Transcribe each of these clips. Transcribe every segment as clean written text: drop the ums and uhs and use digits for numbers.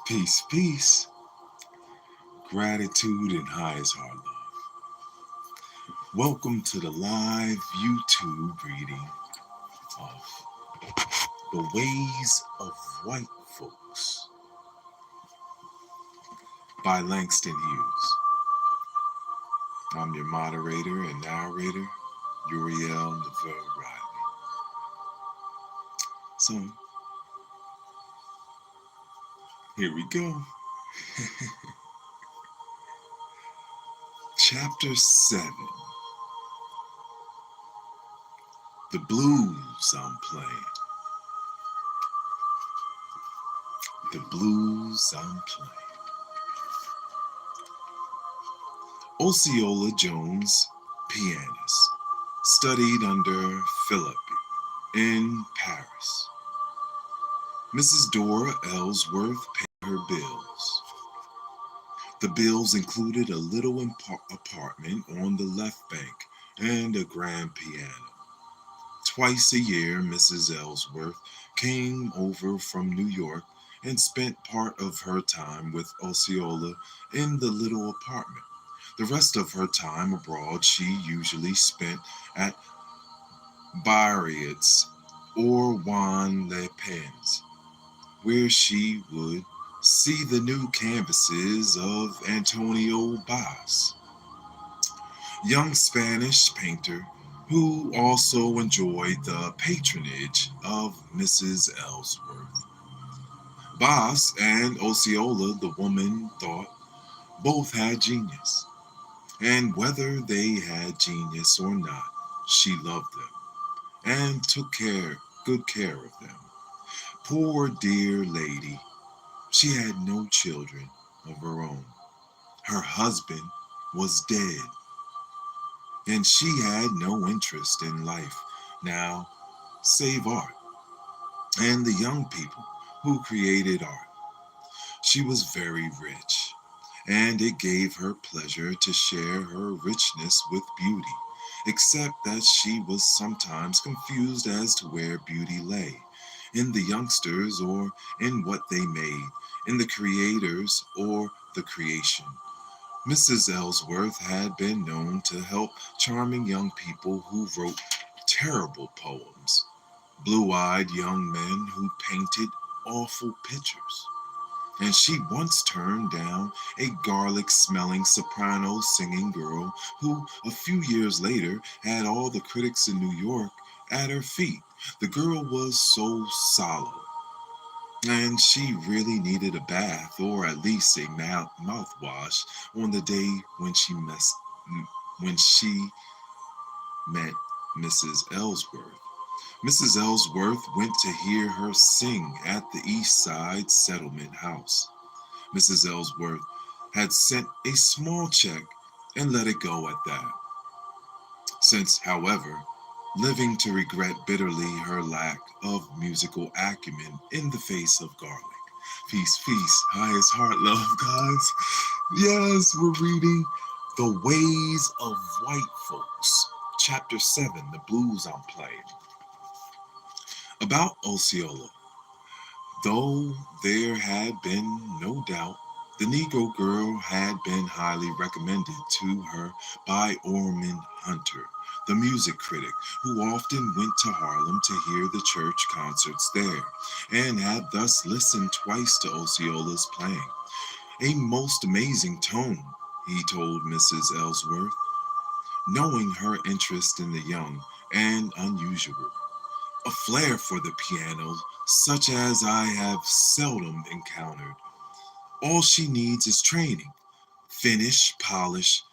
Peace, peace, gratitude, and highest heart love. Welcome to the live YouTube reading of The Ways of White Folks by Langston Hughes. I'm your moderator and narrator, Uriel Neveu. So, here we go. Chapter 7. The Blues I'm Playing. The Blues I'm Playing. Osceola Jones, pianist, studied under Philip in Paris. Mrs. Dora Ellsworth paid her bills. The bills included a little apartment on the left bank and a grand piano. Twice a year, Mrs. Ellsworth came over from New York and spent part of her time with Osceola in the little apartment. The rest of her time abroad she usually spent at Biarritz or Juan Le Pen's, where she would see the new canvases of Antonio Bas, young Spanish painter who also enjoyed the patronage of Mrs. Ellsworth. Bas and Osceola, the woman thought, both had genius. And whether they had genius or not, she loved them and took good care of them. Poor dear lady, she had no children of her own. Her husband was dead, and she had no interest in life now save art and the young people who created art. She was very rich, and it gave her pleasure to share her richness with beauty, except that she was sometimes confused as to where beauty lay, in the youngsters or in what they made, in the creators or the creation. Mrs. Ellsworth had been known to help charming young people who wrote terrible poems, blue-eyed young men who painted awful pictures. And she once turned down a garlic-smelling soprano singing girl who, a few years later, had all the critics in New York at her feet. The girl was so sallow, and she really needed a bath or at least a mouthwash on the day when she met Mrs. Ellsworth. Mrs. Ellsworth went to hear her sing at the East Side Settlement House. Mrs. Ellsworth had sent a small check and let it go at that. Since, however, living to regret bitterly her lack of musical acumen in the face of garlic. Peace, peace, highest heart love, guys. Yes, we're reading The Ways of White Folks, Chapter 7, The Blues I'm Playing. About Osceola. Though there had been no doubt, the Negro girl had been highly recommended to her by Orman Hunter, the music critic, who often went to Harlem to hear the church concerts there, and had thus listened twice to Osceola's playing. A most amazing tone, he told Mrs. Ellsworth, knowing her interest in the young and unusual. A flair for the piano, such as I have seldom encountered. All she needs is training, finish, polish,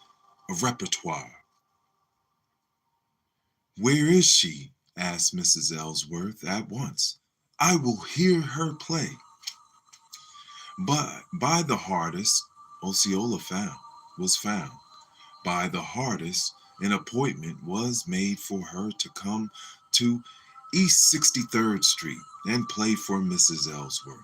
a repertoire. Where is she? Asked Mrs. Ellsworth at once. I will hear her play. But by the hardest, Osceola was found. By the hardest, an appointment was made for her to come to East 63rd Street and play for Mrs. Ellsworth.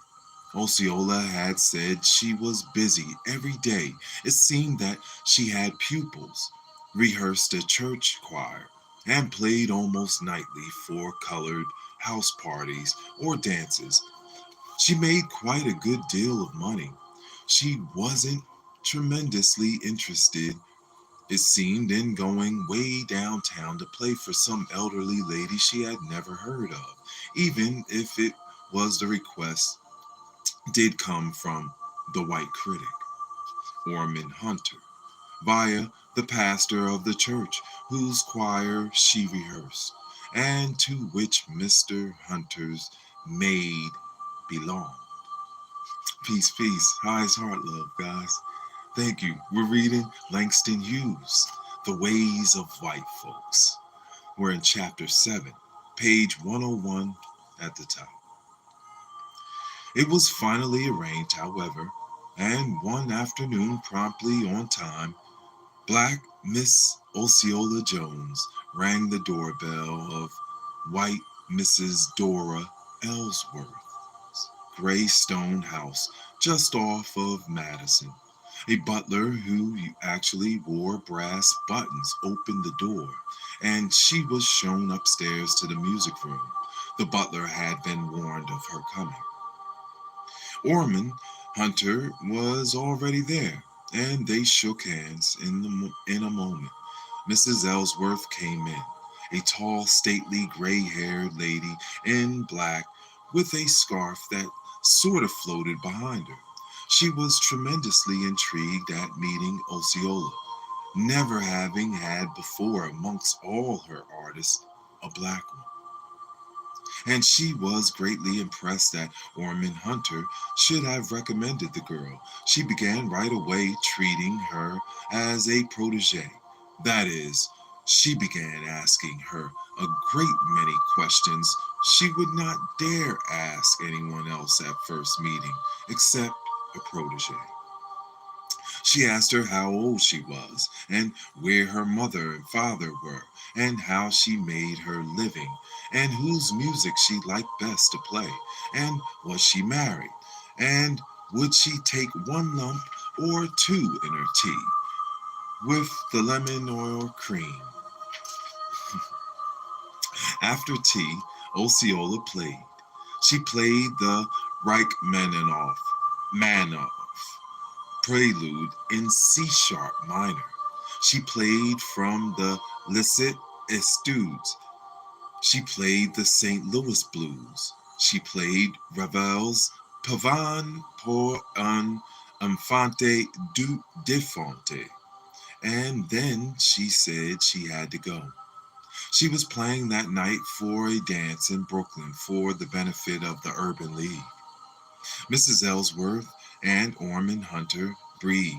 Osceola had said she was busy every day. It seemed that she had pupils, rehearsed a church choir, and played almost nightly for colored house parties or dances. She made quite a good deal of money. She wasn't tremendously interested, it seemed, in going way downtown to play for some elderly lady she had never heard of, even if it was the request did come from the white critic, Orman Hunter, via the pastor of the church whose choir she rehearsed, and to which Mr. Hunter's maid belonged. Peace, peace. Highest heart love, guys. Thank you. We're reading Langston Hughes, The Ways of White Folks. We're in chapter 7, page 101 at the top. It was finally arranged, however, and one afternoon, promptly on time, Black Miss Osceola Jones rang the doorbell of White Mrs. Dora Ellsworth's gray stone house just off of Madison. A butler who actually wore brass buttons opened the door, and she was shown upstairs to the music room. The butler had been warned of her coming. Orman Hunter was already there, and they shook hands in a moment. Mrs. Ellsworth came in, a tall, stately, gray-haired lady in black with a scarf that sort of floated behind her. She was tremendously intrigued at meeting Osceola, never having had before amongst all her artists a black one, and she was greatly impressed that Orman Hunter should have recommended the girl. She began right away treating her as a protege. That is, she began asking her a great many questions she would not dare ask anyone else at first meeting, except a protege. She asked her how old she was, and where her mother and father were, and how she made her living, and whose music she liked best to play, and was she married, and would she take one lump or two in her tea, with the lemon or cream. After tea, Osceola played. She played the Rachmaninoff prelude in C sharp minor. She played from the Licit Etudes. She played the St. Louis Blues. She played Ravel's Pavane pour un enfant du défunte. And then she said she had to go. She was playing that night for a dance in Brooklyn for the benefit of the Urban League. Mrs. Ellsworth and Orman Hunter breathed.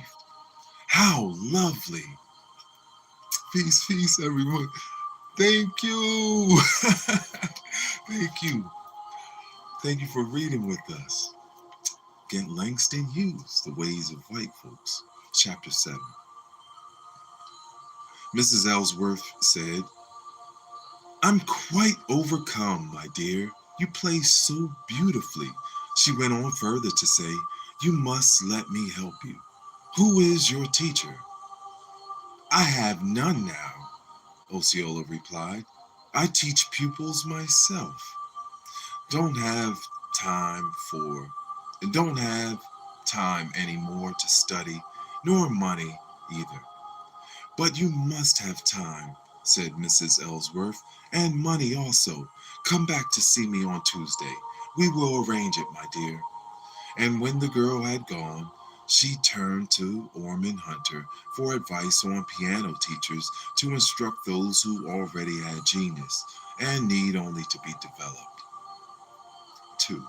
How lovely! Peace, peace, everyone. Thank you. Thank you. Thank you for reading with us. Again, Langston Hughes, The Ways of White Folks, Chapter 7. Mrs. Ellsworth said, I'm quite overcome, my dear. You play so beautifully. She went on further to say, you must let me help you. Who is your teacher? I have none now, Osceola replied. I teach pupils myself. Don't have time for, don't have time anymore to study, nor money either. But you must have time, said Mrs. Ellsworth, and money also. Come back to see me on Tuesday. We will arrange it, my dear. And when the girl had gone, she turned to Orman Hunter for advice on piano teachers to instruct those who already had genius and need only to be developed. 2.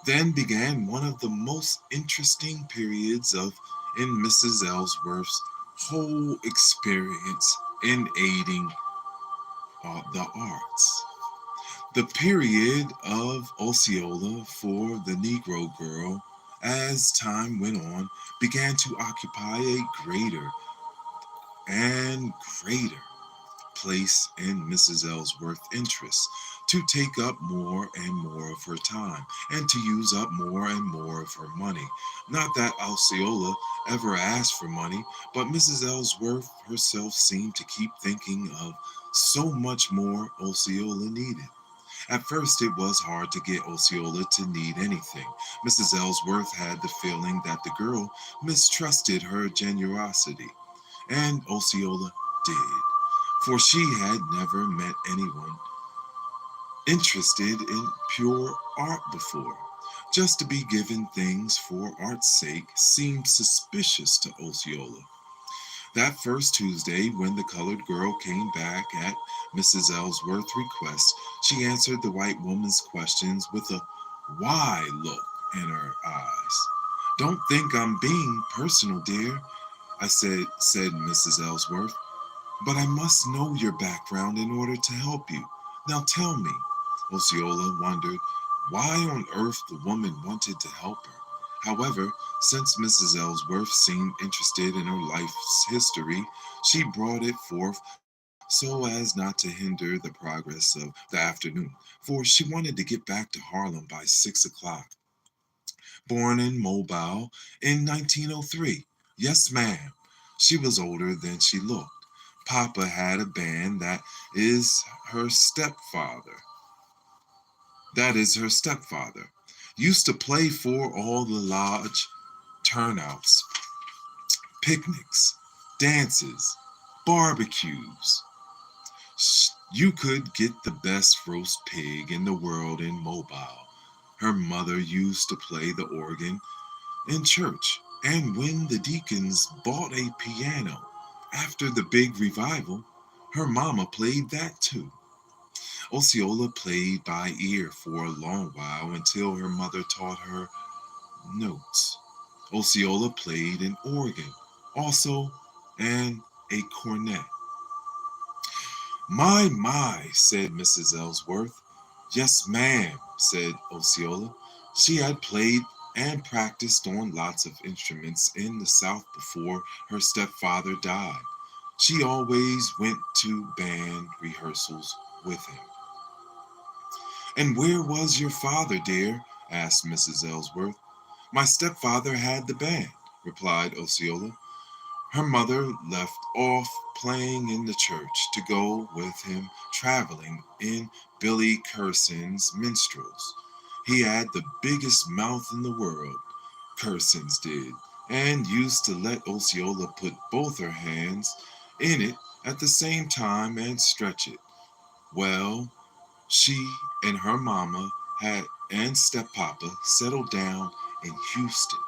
Then began one of the most interesting periods in Mrs. Ellsworth's whole experience in aiding the arts. The period of Osceola for the Negro girl, as time went on, began to occupy a greater and greater place in Mrs. Ellsworth's interests, to take up more and more of her time, and to use up more and more of her money. Not that Osceola ever asked for money, but Mrs. Ellsworth herself seemed to keep thinking of so much more Osceola needed. At first, it was hard to get Osceola to need anything. Mrs. Ellsworth had the feeling that the girl mistrusted her generosity, and Osceola did, for she had never met anyone interested in pure art before. Just to be given things for art's sake seemed suspicious to Osceola. That first Tuesday, when the colored girl came back at Mrs. Ellsworth's request, she answered the white woman's questions with a why look in her eyes. "Don't think I'm being personal, dear," said Mrs. Ellsworth, "but I must know your background in order to help you. Now tell me." Osceola wondered why on earth the woman wanted to help her. However, since Mrs. Ellsworth seemed interested in her life's history, she brought it forth so as not to hinder the progress of the afternoon, for she wanted to get back to Harlem by 6 o'clock. Born in Mobile in 1903. Yes, ma'am. She was older than she looked. Papa had a band is her stepfather. That is her stepfather. Used to play for all the lodge turnouts, picnics, dances, barbecues. You could get the best roast pig in the world in Mobile. Her mother used to play the organ in church, and when the deacons bought a piano after the big revival, her mama played that too. Osceola played by ear for a long while until her mother taught her notes. Osceola played an organ, also, and a cornet. My, said Mrs. Ellsworth. Yes, ma'am, said Osceola. She had played and practiced on lots of instruments in the South before her stepfather died. She always went to band rehearsals with him. "And where was your father, dear?" asked Mrs. Ellsworth. "My stepfather had the band," replied Osceola. Her mother left off playing in the church to go with him traveling in Billy Curson's minstrels. He had the biggest mouth in the world, Curson's did, and used to let Osceola put both her hands in it at the same time and stretch it. Well, she and her mama had and steppapa settled down in Houston.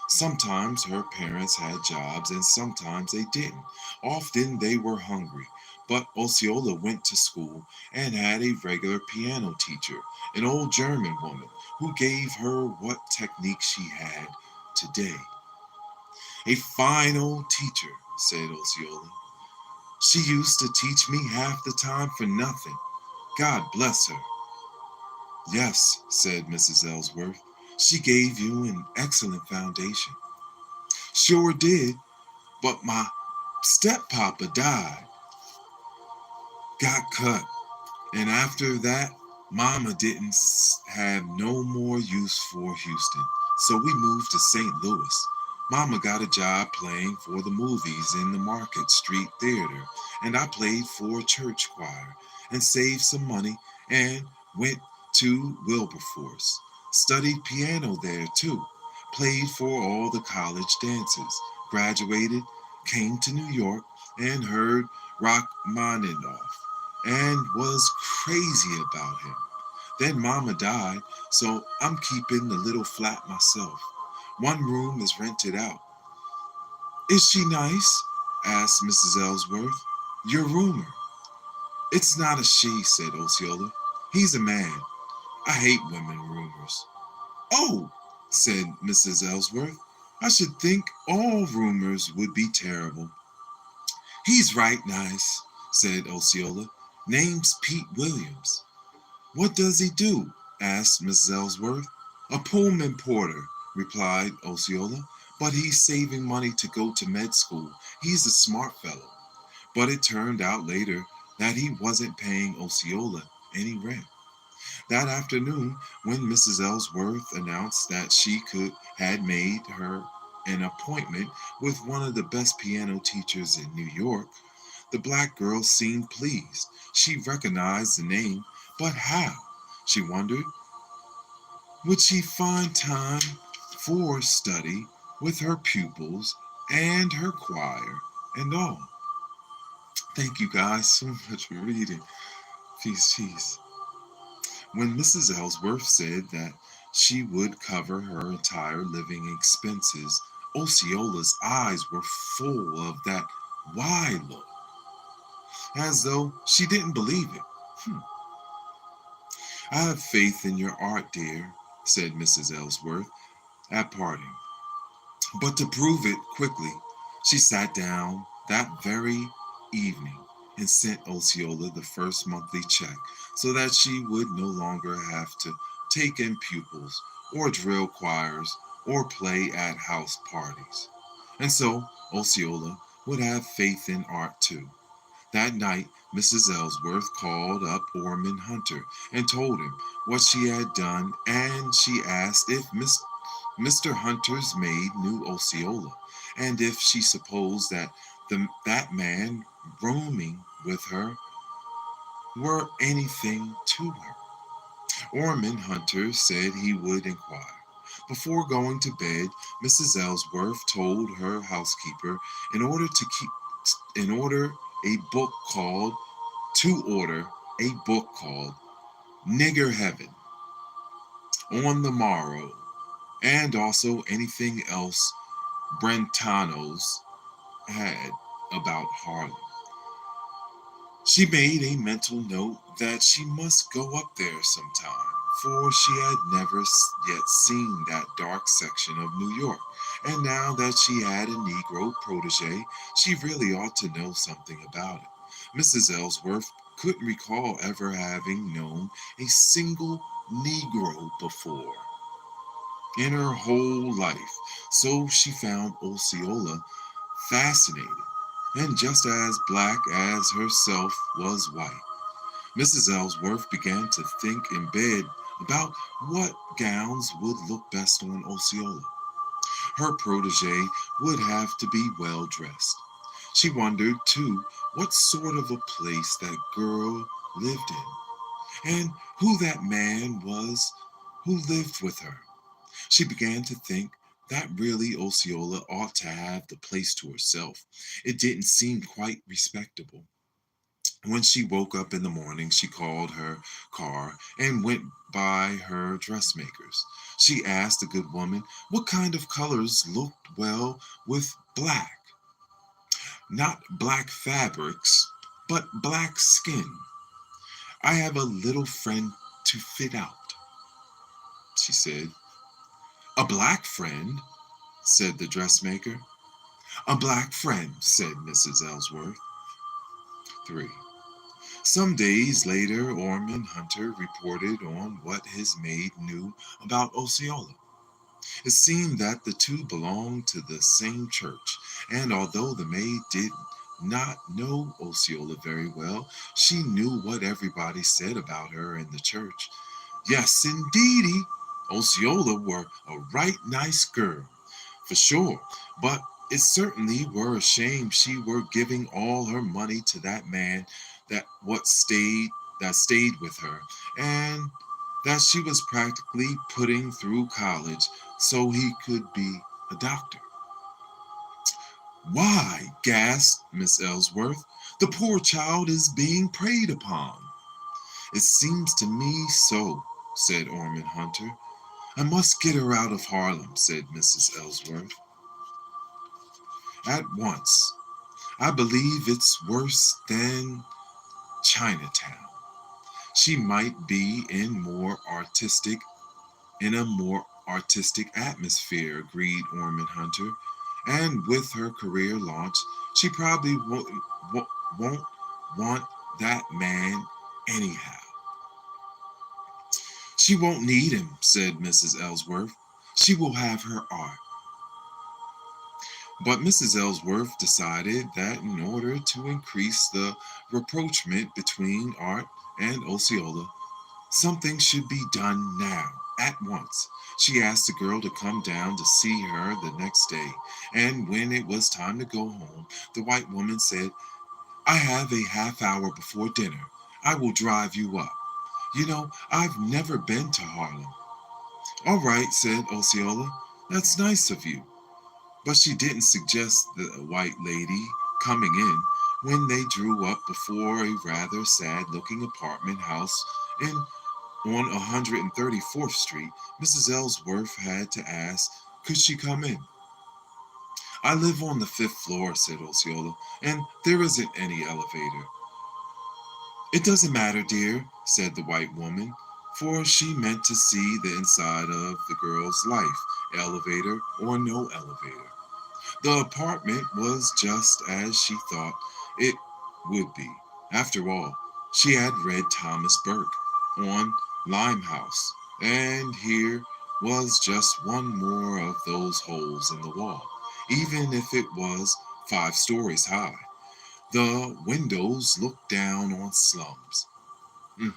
Sometimes her parents had jobs and sometimes they didn't. Often they were hungry. But Osceola went to school and had a regular piano teacher, an old German woman who gave her what technique she had today. "A fine old teacher," said Osceola. "She used to teach me half the time for nothing. God bless her." "Yes," said Mrs. Ellsworth. "She gave you an excellent foundation." "Sure did, but my steppapa died, got cut, and after that, Mama didn't have no more use for Houston, so we moved to St. Louis. Mama got a job playing for the movies in the Market Street Theater, and I played for a church choir and saved some money and went to Wilberforce. Studied piano there too. Played for all the college dances. Graduated, came to New York, and heard Rachmaninoff and was crazy about him. Then Mama died, so I'm keeping the little flat myself. One room is rented out. "Is she nice?" asked Mrs. Ellsworth. "Your roomer." "It's not a she," said Osceola. "He's a man. I hate women roomers." "Oh," said Mrs. Ellsworth. "I should think all roomers would be terrible." "He's right nice," said Osceola. "Name's Pete Williams." "What does he do?" asked Mrs. Ellsworth. "A Pullman porter," replied Osceola. "But he's saving money to go to med school. He's a smart fellow." But it turned out later that he wasn't paying Osceola any rent. That afternoon, when Mrs. Ellsworth announced that she had made her an appointment with one of the best piano teachers in New York, the black girl seemed pleased. She recognized the name, but how? She wondered, would she find time for study with her pupils and her choir and all? Thank you guys so much for reading. Peace, peace. When Mrs. Ellsworth said that she would cover her entire living expenses, Osceola's eyes were full of that wide look, as though she didn't believe it. I have faith in your art, dear, said Mrs. Ellsworth at parting. But to prove it quickly, she sat down that very evening and sent Osceola the first monthly check so that she would no longer have to take in pupils or drill choirs or play at house parties. And so Osceola would have faith in art too. That night, Mrs. Ellsworth called up Ormond Hunter and told him what she had done, and she asked if Mr. Hunter's maid knew Osceola, and if she supposed that that man roaming with her were anything to her. Ormond Hunter said he would inquire. Before going to bed, Mrs. Ellsworth told her housekeeper in order to keep in order a book called to order a book called Nigger Heaven on the morrow, and also anything else Brentanos had about Harlem. She made a mental note that she must go up there sometime, for she had never yet seen that dark section of New York, and now that she had a Negro protege, she really ought to know something about it. Mrs. Ellsworth couldn't recall ever having known a single Negro before in her whole life, so she found Osceola fascinating, and just as black as herself was white. Mrs. Ellsworth began to think in bed about what gowns would look best on Osceola. Her protege would have to be well dressed. She wondered, too, what sort of a place that girl lived in, and who that man was who lived with her. She began to think that really Osceola ought to have the place to herself. It didn't seem quite respectable. When she woke up in the morning, she called her car and went by her dressmakers. She asked the good woman what kind of colors looked well with black. Not black fabrics, but black skin. I have a little friend to fit out, she said. A black friend, said the dressmaker. A black friend, said Mrs. Ellsworth. 3. Some days later, Ormond Hunter reported on what his maid knew about Osceola. It seemed that the two belonged to the same church, and although the maid did not know Osceola very well, she knew what everybody said about her in the church. Yes, indeedy, Osceola were a right nice girl, for sure, but it certainly were a shame she were giving all her money to that man that stayed with her, and that she was practically putting through college so he could be a doctor. Why, gasped Miss Ellsworth, the poor child is being preyed upon. It seems to me so, said Ormond Hunter. I must get her out of Harlem, said Mrs. Ellsworth. At once. I believe it's worse than Chinatown. She might be in a more artistic atmosphere, agreed Ormond Hunter. And with her career launched, she probably won't want that man anyhow. She won't need him, said Mrs. Ellsworth. She will have her art. But Mrs. Ellsworth decided that in order to increase the rapprochement between Art and Osceola, something should be done now, at once. She asked the girl to come down to see her the next day, and when it was time to go home, the white woman said, I have a half hour before dinner. I will drive you up. I've never been to Harlem. All right, said Osceola. That's nice of you. But she didn't suggest the white lady coming in when they drew up before a rather sad looking apartment house in on 134th Street. Mrs. Ellsworth had to ask, could she come in? I live on the fifth floor, said Osceola, and there isn't any elevator. It doesn't matter, dear, said the white woman, for she meant to see the inside of the girl's life, elevator or no elevator. The apartment was just as she thought it would be. After all, she had read Thomas Burke on Limehouse, and here was just one more of those holes in the wall, even if it was 5 stories high. The windows looked down on slums. Mm.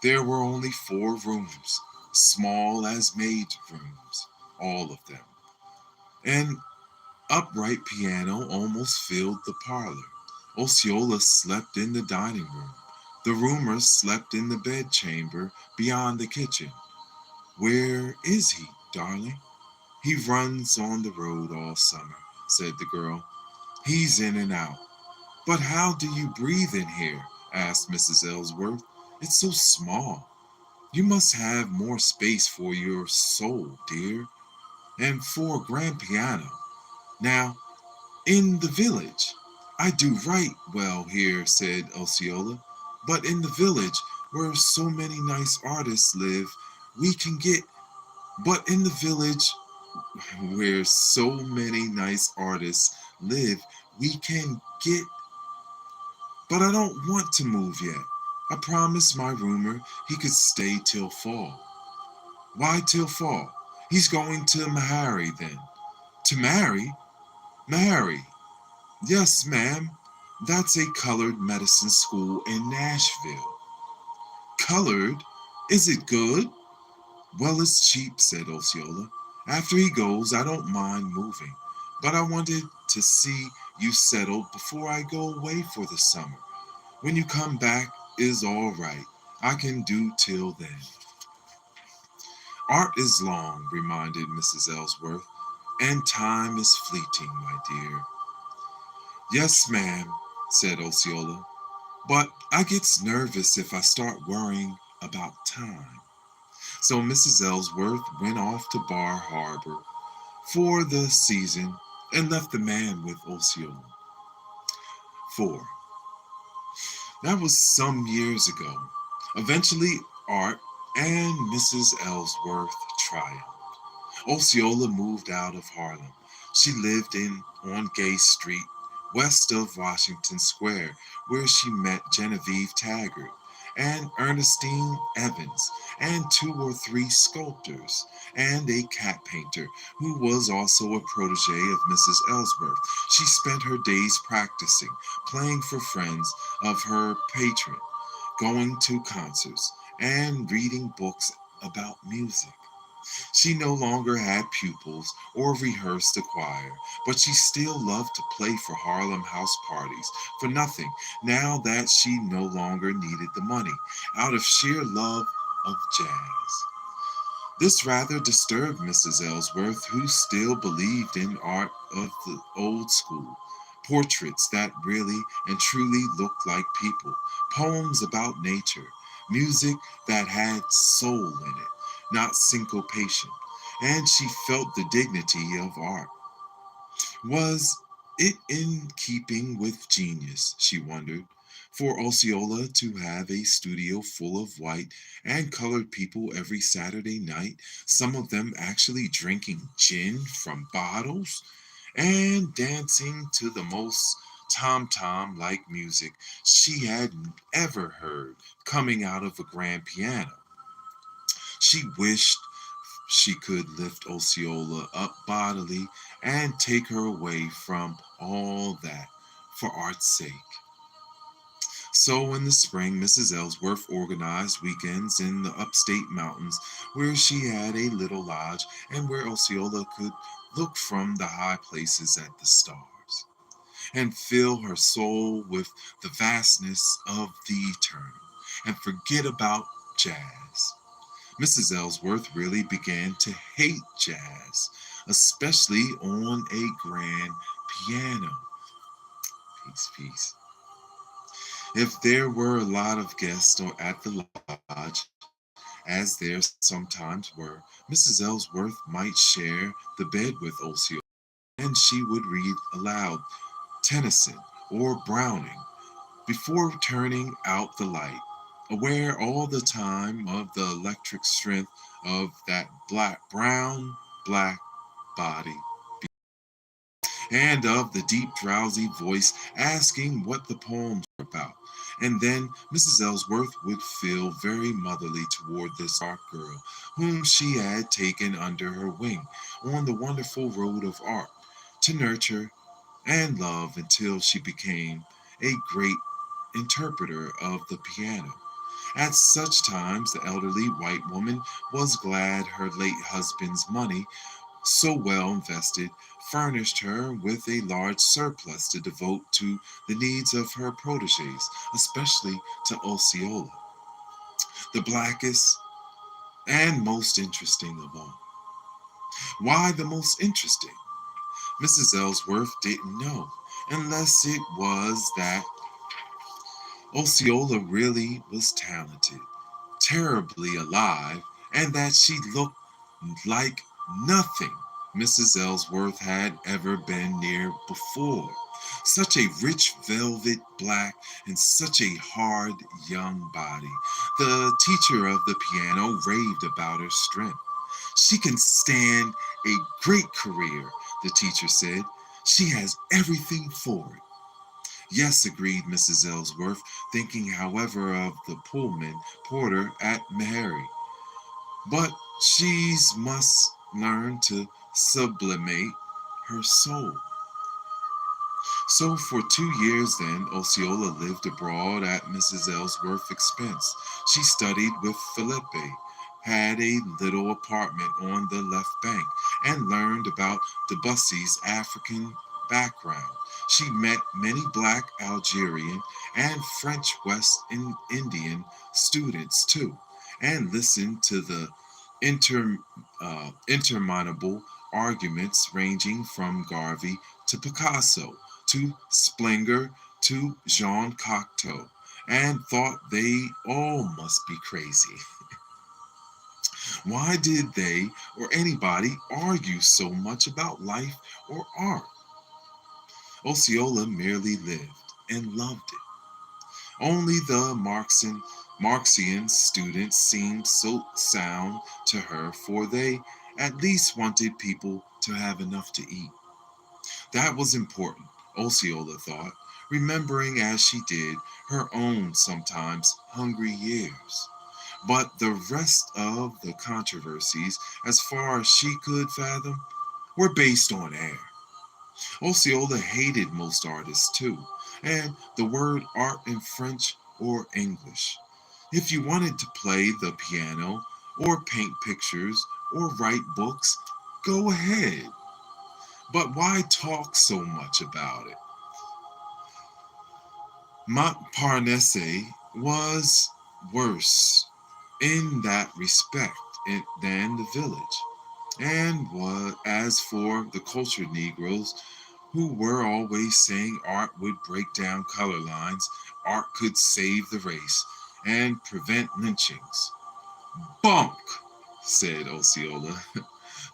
There were only 4 rooms, small as maid rooms, all of them. An upright piano almost filled the parlor. Osceola slept in the dining room. The roomers slept in the bedchamber beyond the kitchen. Where is he, darling? He runs on the road all summer, said the girl. He's in and out. But how do you breathe in here? Asked Mrs. Ellsworth. It's so small. You must have more space for your soul, dear, and for a grand piano. Now, in the village. I do right well here, said Osceola. But in the village, where so many nice artists live, we can get. But in the village, where so many nice artists live, we can get. But I don't want to move yet. I promised my roomer he could stay till fall. Why till fall? He's going to Meharry then. To marry? Meharry. Yes, ma'am. That's a colored medicine school in Nashville. Colored? Is it good? Well, it's cheap, said Osceola. After he goes, I don't mind moving. But I wanted to see you settled before I go away for the summer. When you come back is all right. I can do till then. Art is long, reminded Mrs. Ellsworth, and time is fleeting, my dear. Yes, ma'am, said Osceola. But I gets nervous if I start worrying about time. So Mrs. Ellsworth went off to Bar Harbor for the season and left the man with Osceola. 4. That was some years ago. Eventually, Art and Mrs. Ellsworth triumphed. Osceola moved out of Harlem. She lived on Gay Street, west of Washington Square, where she met Genevieve Taggart and Ernestine Evans and 2 or 3 sculptors and a cat painter who was also a protege of Mrs. Ellsworth. She spent her days practicing, playing for friends of her patron, going to concerts, and reading books about music. She no longer had pupils or rehearsed the choir, but she still loved to play for Harlem house parties for nothing now that she no longer needed the money, out of sheer love of jazz. This rather disturbed Mrs. Ellsworth, who still believed in art of the old school. Portraits that really and truly looked like people, poems about nature, music that had soul in it, not syncopation, and she felt the dignity of art. Was it in keeping with genius, she wondered, for Osceola to have a studio full of white and colored people every Saturday night, some of them actually drinking gin from bottles and dancing to the most tom tom like music she had ever heard coming out of a grand piano? She wished she could lift Osceola up bodily and take her away from all that for art's sake. So in the spring, Mrs. Ellsworth organized weekends in the upstate mountains where she had a little lodge and where Osceola could look from the high places at the stars and fill her soul with the vastness of the eternal and forget about jazz. Mrs. Ellsworth really began to hate jazz, especially on a grand piano. Peace, peace. If there were a lot of guests at the lodge, as there sometimes were, Mrs. Ellsworth might share the bed with Osceola, and she would read aloud Tennyson or Browning before turning out the light, aware all the time of the electric strength of that black body, and of the deep, drowsy voice asking what the poems were about. And then Mrs. Ellsworth would feel very motherly toward this dark girl, whom she had taken under her wing on the wonderful road of art to nurture and love until she became a great interpreter of the piano. At such times, the elderly white woman was glad her late husband's money, so well invested, furnished her with a large surplus to devote to the needs of her proteges, especially to Osceola, the blackest and most interesting of all. Why the most interesting? Mrs. Ellsworth didn't know, unless it was that Osceola really was talented, terribly alive, and that she looked like nothing Mrs. Ellsworth had ever been near before. Such a rich velvet black and such a hard young body. The teacher of the piano raved about her strength. She can stand a great career, the teacher said. She has everything for it. Yes, agreed Mrs. Ellsworth, thinking, however, of the Pullman porter at Meharry. But she must learn to sublimate her soul. So for 2 years then, Osceola lived abroad at Mrs. Ellsworth's expense. She studied with Felipe, had a little apartment on the left bank, and learned about Debussy's African background. She met many black Algerian and French West Indian students too, and listened to the interminable arguments ranging from Garvey to Picasso to Springer to Jean Cocteau, and thought they all must be crazy. Why did they or anybody argue so much about life or art? Osceola merely lived and loved it. Only the Marxian students seemed so sound to her, for they at least wanted people to have enough to eat. That was important, Osceola thought, remembering as she did her own sometimes hungry years. But the rest of the controversies, as far as she could fathom, were based on air. Osceola hated most artists too, and the word art in French or English. If you wanted to play the piano, or paint pictures, or write books, go ahead. But why talk so much about it? Montparnasse was worse in that respect than the village. And as for the cultured Negroes, who were always saying art would break down color lines, art could save the race and prevent lynchings. Bunk, said Osceola.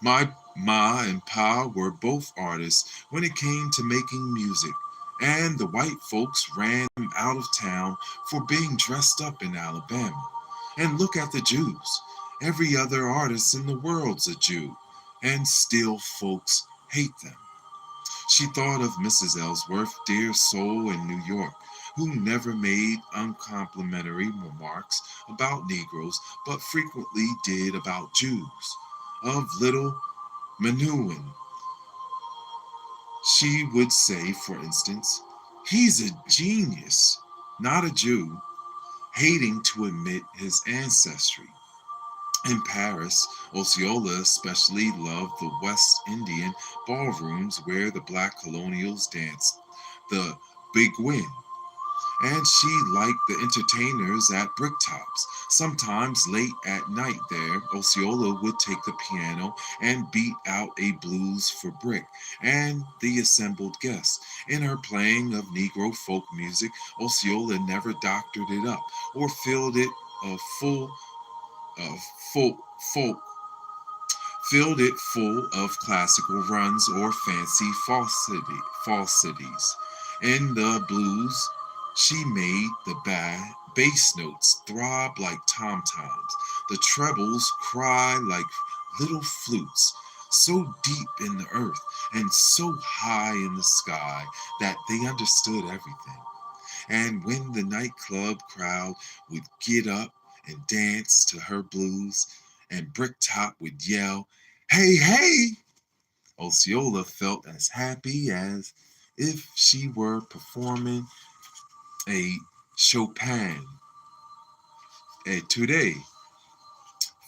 My ma and pa were both artists when it came to making music, and the white folks ran them out of town for being dressed up in Alabama. And look at the Jews. Every other artist in the world's a Jew, and still folks hate them. She thought of Mrs. Ellsworth, dear soul in New York, who never made uncomplimentary remarks about Negroes, but frequently did about Jews. Of little Menuhin, she would say, for instance, he's a genius, not a Jew, hating to admit his ancestry. In Paris, Osceola especially loved the West Indian ballrooms where the black colonials danced, the biguine, and she liked the entertainers at Bricktops. Sometimes late at night there, Osceola would take the piano and beat out a blues for Brick and the assembled guests. In her playing of Negro folk music, Osceola never doctored it up or filled it full of folk filled it full of classical runs or fancy falsities. In the blues, she made the bass notes throb like tom-toms, the trebles cry like little flutes, so deep in the earth and so high in the sky that they understood everything. And when the nightclub crowd would get up and dance to her blues, and Bricktop would yell, "Hey, hey!" Osceola felt as happy as if she were performing a Chopin today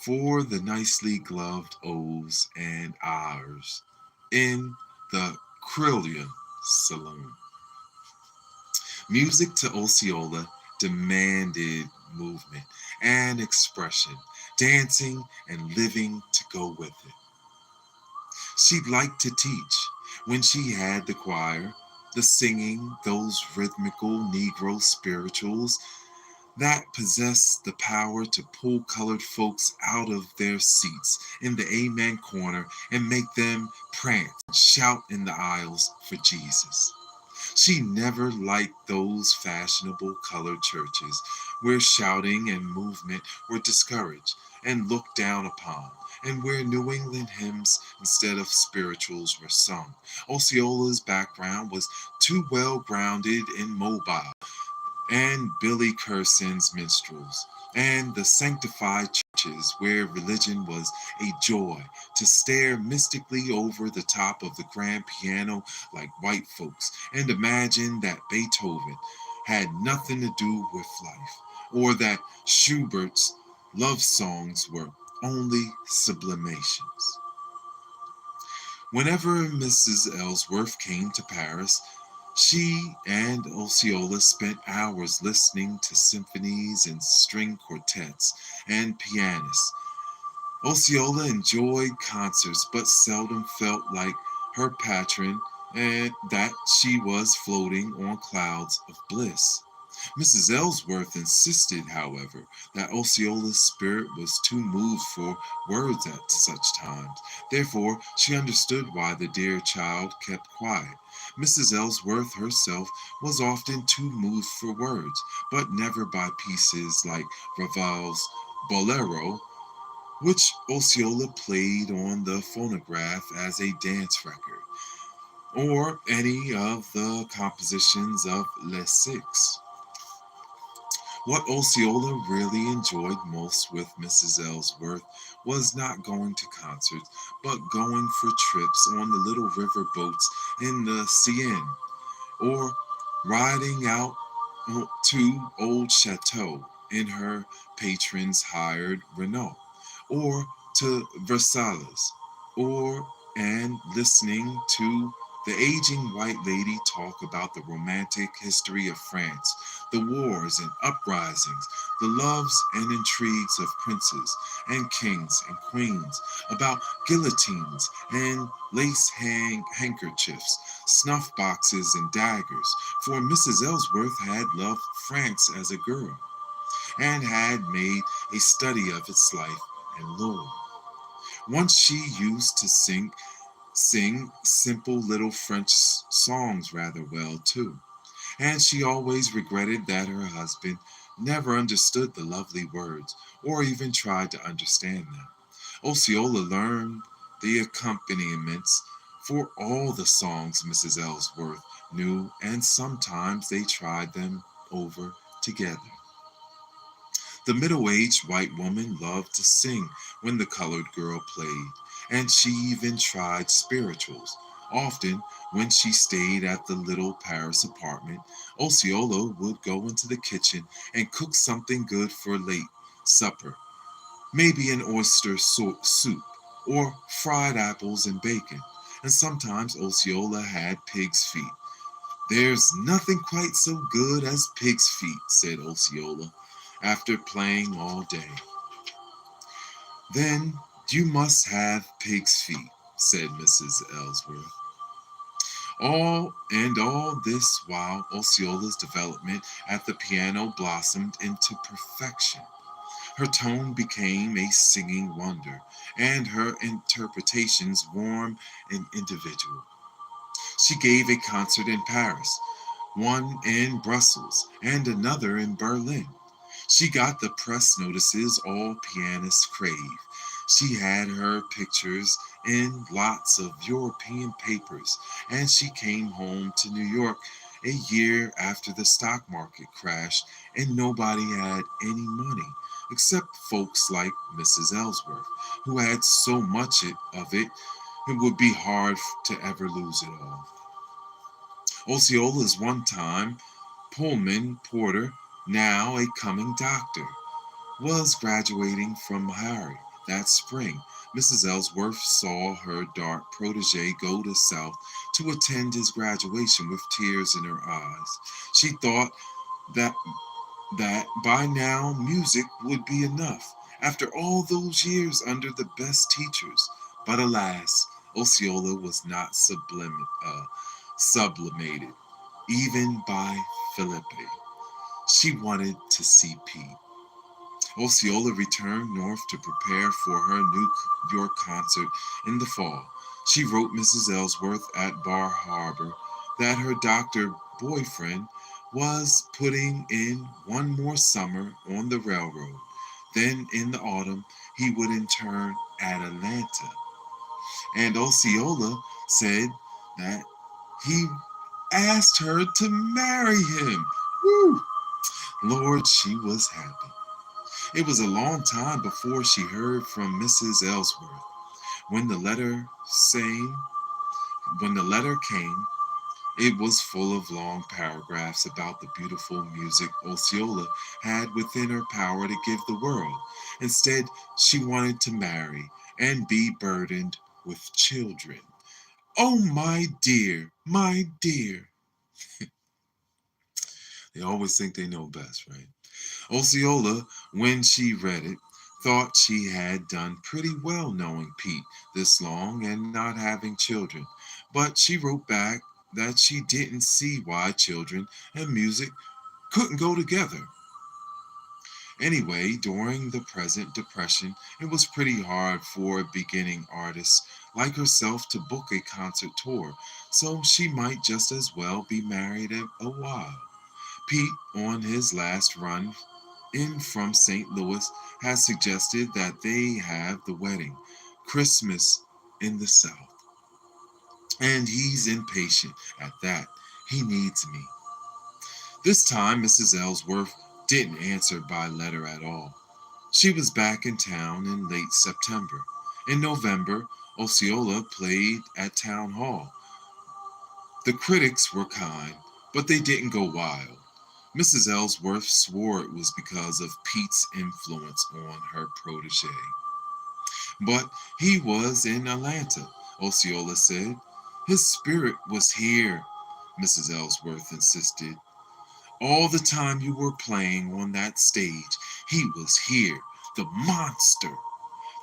for the nicely gloved O's and R's in the Crillion Saloon. Music to Osceola demanded movement and expression, dancing and living to go with it. She liked to teach when she had the choir, the singing, those rhythmical Negro spirituals that possess the power to pull colored folks out of their seats in the Amen corner and make them prance and shout in the aisles for Jesus. She never liked those fashionable colored churches where shouting and movement were discouraged and looked down upon, and where New England hymns instead of spirituals were sung. Osceola's background was too well grounded in Mobile and Billy Curson's minstrels, and the sanctified churches where religion was a joy to stare mystically over the top of the grand piano like white folks and imagine that Beethoven had nothing to do with life, or that Schubert's love songs were only sublimations. Whenever Mrs. Ellsworth came to Paris, she and Osceola spent hours listening to symphonies and string quartets and pianists. Osceola enjoyed concerts but seldom felt like her patron and that she was floating on clouds of bliss. Mrs. Ellsworth insisted, however, that Osceola's spirit was too moved for words at such times. Therefore, she understood why the dear child kept quiet. Mrs. Ellsworth herself was often too moved for words, but never by pieces like Ravel's Bolero, which Osceola played on the phonograph as a dance record, or any of the compositions of Les Six. What Osceola really enjoyed most with Mrs. Ellsworth was not going to concerts, but going for trips on the little river boats in the Seine, or riding out to Old Chateau in her patron's hired Renault, or to Versailles, or and listening to the aging white lady talk about the romantic history of France, the wars and uprisings, the loves and intrigues of princes and kings and queens, about guillotines and lace handkerchiefs, snuff boxes and daggers, for Mrs. Ellsworth had loved France as a girl, and had made a study of its life and lore. Once she used to sing simple little French songs rather well too, and she always regretted that her husband never understood the lovely words or even tried to understand them. Osceola learned the accompaniments for all the songs Mrs. Ellsworth knew, and sometimes they tried them over together. The middle aged white woman loved to sing when the colored girl played, and she even tried spirituals. Often, when she stayed at the little Paris apartment, Osceola would go into the kitchen and cook something good for late supper, maybe an oyster soup, or fried apples and bacon. And sometimes Osceola had pig's feet, There's nothing quite so good as pig's feet, said Osceola, after playing all day. Then you must have pig's feet, said Mrs. Ellsworth. All this while Osceola's development at the piano blossomed into perfection. Her tone became a singing wonder, and her interpretations warm and individual. She gave a concert in Paris, one in Brussels, and another in Berlin. She got the press notices all pianists crave. She had her pictures in lots of European papers, and she came home to New York a year after the stock market crashed and nobody had any money except folks like Mrs. Ellsworth, who had so much of it would be hard to ever lose it all. Osceola's one time Pullman porter, now a coming doctor, was graduating from Harry that spring. Mrs. Ellsworth saw her dark protege go to South to attend his graduation with tears in her eyes. She thought that by now music would be enough after all those years under the best teachers. But alas, Osceola was not sublimated, even by Philippi. She wanted to see Pete. Osceola returned north to prepare for her New York concert in the fall. She wrote Mrs. Ellsworth at Bar Harbor that her doctor boyfriend was putting in one more summer on the railroad. Then in the autumn, he would intern at Atlanta. And Osceola said that he asked her to marry him. Woo! Lord, she was happy. It was a long time before she heard from Mrs. Ellsworth. When the letter saying, when the letter came, it was full of long paragraphs about the beautiful music Osceola had within her power to give the world. Instead, she wanted to marry and be burdened with children. Oh, my dear, my dear. They always think they know best, right? Osceola, when she read it, thought she had done pretty well knowing Pete this long and not having children. But she wrote back that she didn't see why children and music couldn't go together. Anyway, during the present depression, it was pretty hard for a beginning artist like herself to book a concert tour, so she might just as well be married a while. Pete, on his last run in from St. Louis, has suggested that they have the wedding, Christmas in the South. And he's impatient at that. He needs me. This time, Mrs. Ellsworth didn't answer by letter at all. She was back in town in late September. In November, Osceola played at Town Hall. The critics were kind, but they didn't go wild. Mrs. Ellsworth swore it was because of Pete's influence on her protege. But he was in Atlanta, Osceola said. His spirit was here, Mrs. Ellsworth insisted. All the time you were playing on that stage, he was here, the monster,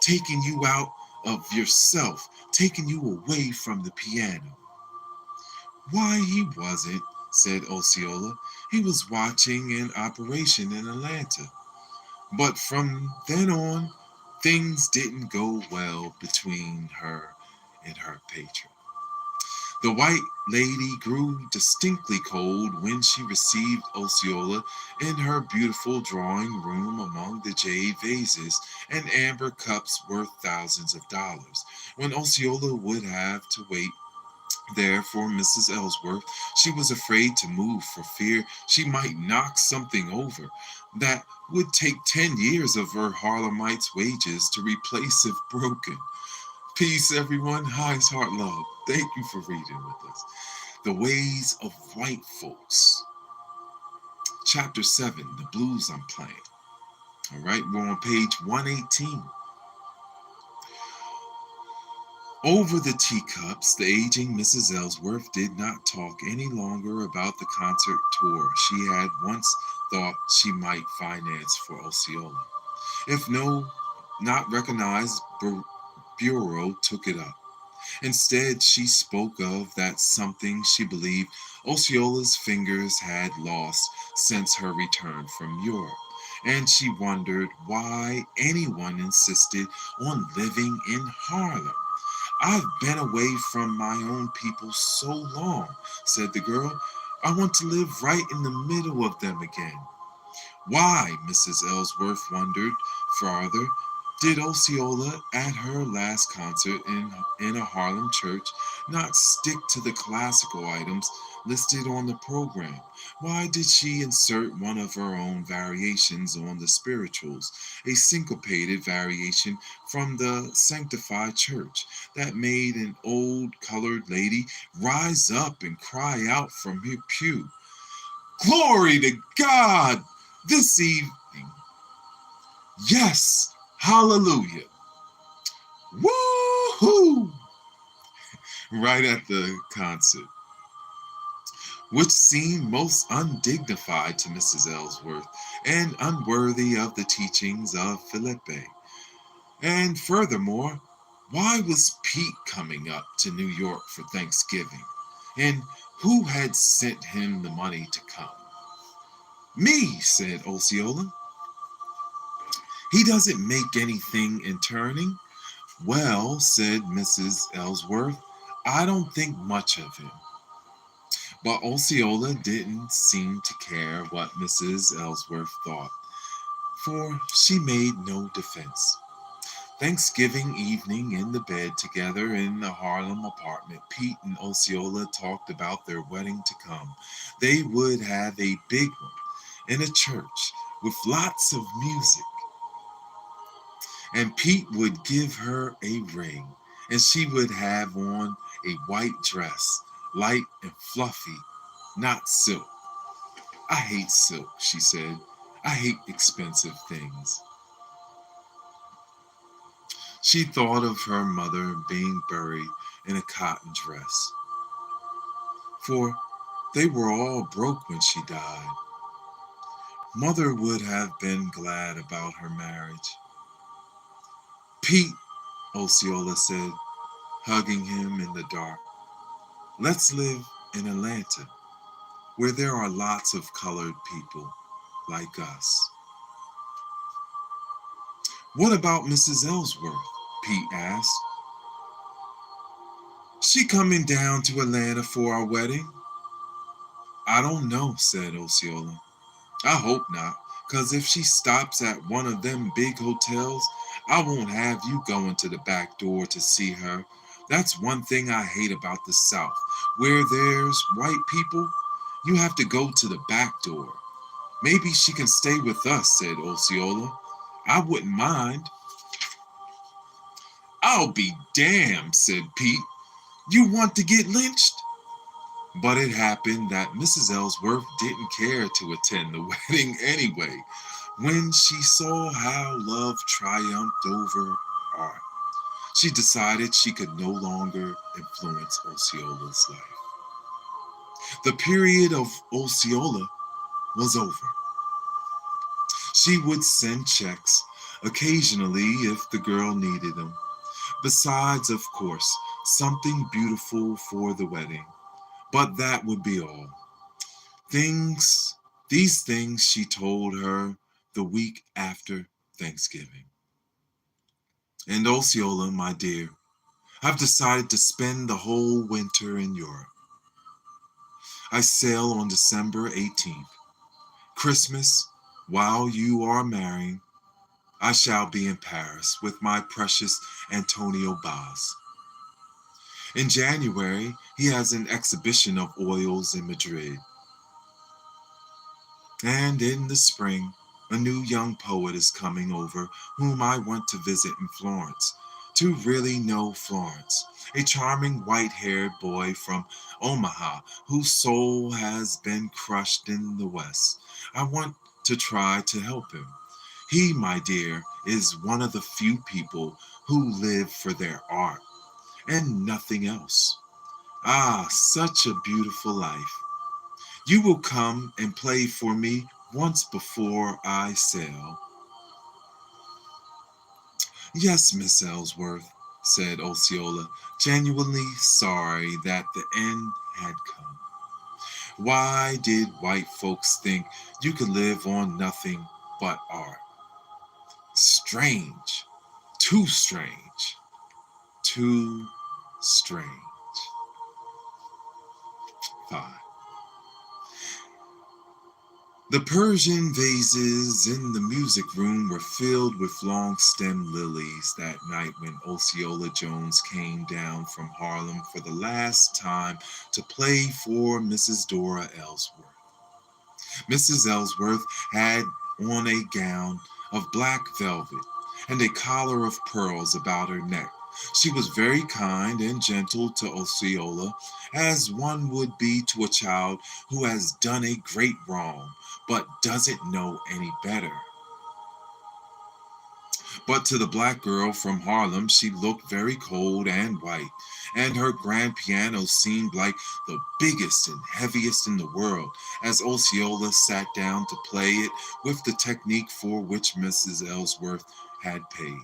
taking you out of yourself, taking you away from the piano. Why, he wasn't, said Osceola. He was watching an operation in Atlanta. But from then on, things didn't go well between her and her patron. The white lady grew distinctly cold when she received Osceola in her beautiful drawing room among the jade vases and amber cups worth thousands of dollars. When Osceola would have to wait there for Mrs. Ellsworth, she was afraid to move for fear she might knock something over that would take 10 years of her Harlemite's wages to replace if broken. Peace, everyone. High's Heart Love. Thank you for reading with us. The Ways of White Folks. Chapter 7, The Blues I'm Playing. All right, we're on page 118. Over the teacups, the aging Mrs. Ellsworth did not talk any longer about the concert tour she had once thought she might finance for Osceola. If no, not recognized bureau took it up. Instead, she spoke of that something she believed Osceola's fingers had lost since her return from Europe, and she wondered why anyone insisted on living in Harlem. I've been away from my own people so long, said the girl. I want to live right in the middle of them again. Why, Mrs. Ellsworth wondered farther, did Osceola, at her last concert in a Harlem church, not stick to the classical items listed on the program? Why did she insert one of her own variations on the spirituals, a syncopated variation from the Sanctified Church that made an old colored lady rise up and cry out from her pew, "Glory to God!" this evening? Yes, hallelujah. Woo-hoo! Right at the concert, which seemed most undignified to Mrs. Ellsworth and unworthy of the teachings of Felipe. And furthermore, why was Pete coming up to New York for Thanksgiving? And who had sent him the money to come? Me, said Osceola. He doesn't make anything in turning. Well, said Mrs. Ellsworth, I don't think much of him. But Osceola didn't seem to care what Mrs. Ellsworth thought, for she made no defense. Thanksgiving evening in the bed together in the Harlem apartment, Pete and Osceola talked about their wedding to come. They would have a big one in a church with lots of music. And Pete would give her a ring, and she would have on a white dress, light and fluffy, not silk. I hate silk, she said. I hate expensive things. She thought of her mother being buried in a cotton dress, for they were all broke when she died. Mother would have been glad about her marriage. Pete, Osceola said, hugging him in the dark, let's live in Atlanta, where there are lots of colored people like us. What about Mrs. Ellsworth? Pete asked. She coming down to Atlanta for our wedding? I don't know, said Osceola. I hope not, because if she stops at one of them big hotels, I won't have you going to the back door to see her. That's one thing I hate about the South. Where there's white people, you have to go to the back door. Maybe she can stay with us, said Osceola. I wouldn't mind. I'll be damned, said Pete. You want to get lynched? But it happened that Mrs. Ellsworth didn't care to attend the wedding anyway. When she saw how love triumphed over art, she decided she could no longer influence Osceola's life. The period of Osceola was over. She would send checks occasionally if the girl needed them. Besides, of course, something beautiful for the wedding. But that would be all. Things, these things she told her the week after Thanksgiving. And Osceola, my dear, I've decided to spend the whole winter in Europe. I sail on December 18th. Christmas, while you are marrying, I shall be in Paris with my precious Antonio Baz. In January, he has an exhibition of oils in Madrid. And in the spring, a new young poet is coming over whom I want to visit in Florence, to really know Florence. A charming white-haired boy from Omaha whose soul has been crushed in the West. I want to try to help him. He, my dear, is one of the few people who live for their art. and nothing else. Ah, such a beautiful life. You will come and play for me once before I sail. Yes, Miss Ellsworth, said Osceola, genuinely sorry that the end had come. Why did white folks think you could live on nothing but art? Strange. Too strange. Too strange. 5. The Persian vases in the music room were filled with long-stemmed lilies that night when Osceola Jones came down from Harlem for the last time to play for Mrs. Dora Ellsworth. Mrs. Ellsworth had on a gown of black velvet and a collar of pearls about her neck. She was very kind and gentle to Osceola, as one would be to a child who has done a great wrong but doesn't know any better. But to the black girl from Harlem, she looked very cold and white, and her grand piano seemed like the biggest and heaviest in the world, as Osceola sat down to play it with the technique for which Mrs. Ellsworth had paid.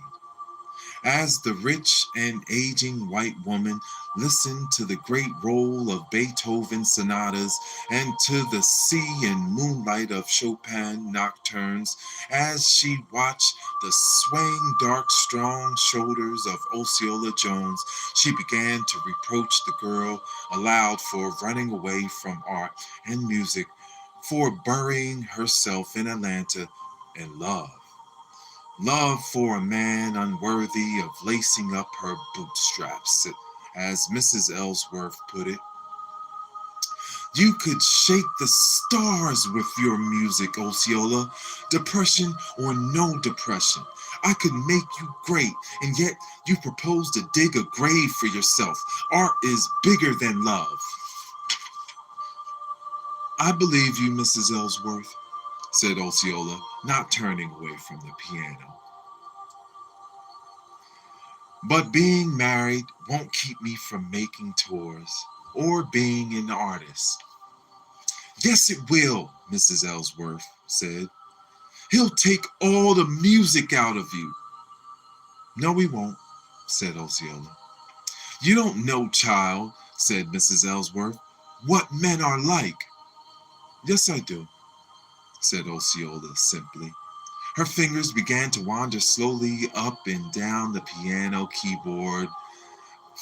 As the rich and aging white woman listened to the great roll of Beethoven sonatas and to the sea and moonlight of Chopin nocturnes, as she watched the swaying dark strong shoulders of Osceola Jones, she began to reproach the girl aloud for running away from art and music, for burying herself in Atlanta and love. Love for a man unworthy of lacing up her bootstraps, as Mrs. Ellsworth put it. You could shake the stars with your music, Osceola. Depression or no depression. I could make you great, and yet you propose to dig a grave for yourself. Art is bigger than love. I believe you, Mrs. Ellsworth, said Osceola, not turning away from the piano. But being married won't keep me from making tours or being an artist. Yes, it will, Mrs. Ellsworth said. He'll take all the music out of you. No, he won't, said Osceola. You don't know, child, said Mrs. Ellsworth, what men are like. Yes, I do, said Osceola simply. Her fingers began to wander slowly up and down the piano keyboard,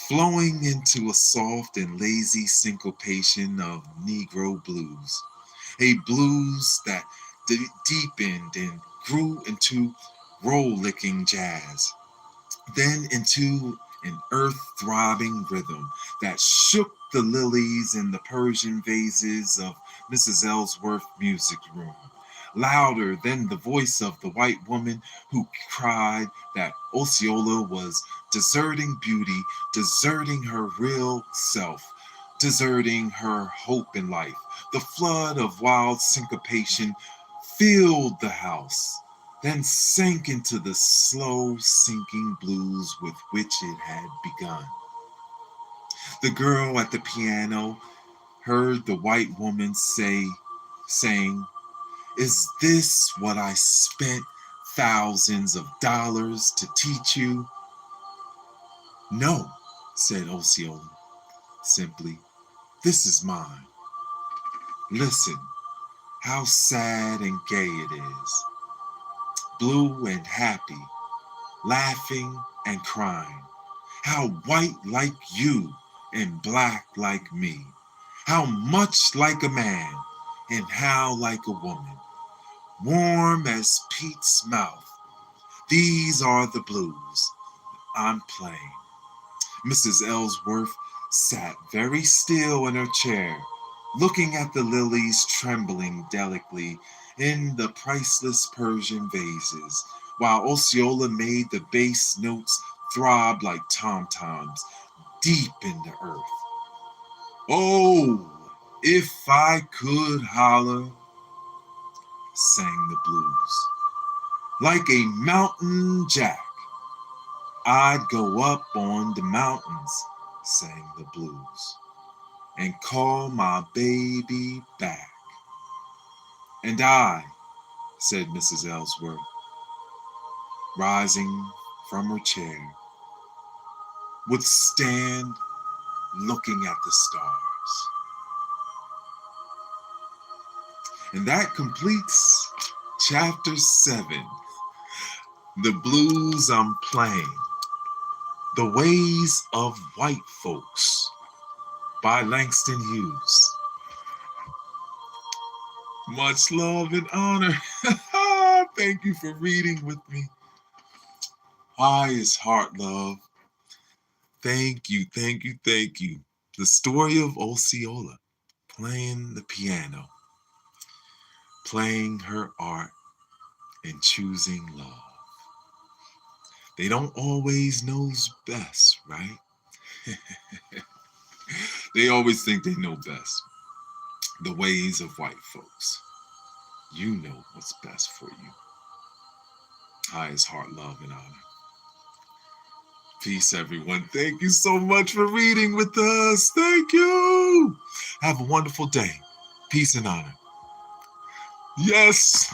flowing into a soft and lazy syncopation of Negro blues, a blues that deepened and grew into roll-licking jazz, then into an earth-throbbing rhythm that shook the lilies in the Persian vases of Mrs. Ellsworth's music room, louder than the voice of the white woman who cried that Osceola was deserting beauty, deserting her real self, deserting her hope in life. The flood of wild syncopation filled the house, then sank into the slow sinking blues with which it had begun. The girl at the piano heard the white woman saying, is this what I spent thousands of dollars to teach you? No, said Osceola simply. This is mine. Listen, how sad and gay it is. Blue and happy, laughing and crying. How white like you and black like me. How much like a man and how like a woman. Warm as Pete's mouth. These are the blues I'm playing. Mrs. Ellsworth sat very still in her chair, looking at the lilies trembling delicately in the priceless Persian vases, while Osceola made the bass notes throb like tom-toms deep in the earth. Oh, if I could holler, sang the blues, like a mountain jack. I'd go up on the mountains sang the blues, and call my baby back. And I, said Mrs. Ellsworth, rising from her chair, would stand looking at the stars. And that completes chapter 7, The Blues I'm Playing, The Ways of White Folks by Langston Hughes. Much love and honor. Thank you for reading with me. Hi, it's Heart Love. Thank you, thank you, thank you. The story of Osceola playing the piano, playing her art, and choosing love. They don't always know best, right? They always think they know best. The ways of white folks. You know what's best for you. Hi, it's Heart, Love, and Honor. Peace, everyone. Thank you so much for reading with us. Thank you. Have a wonderful day. Peace and honor. Yes.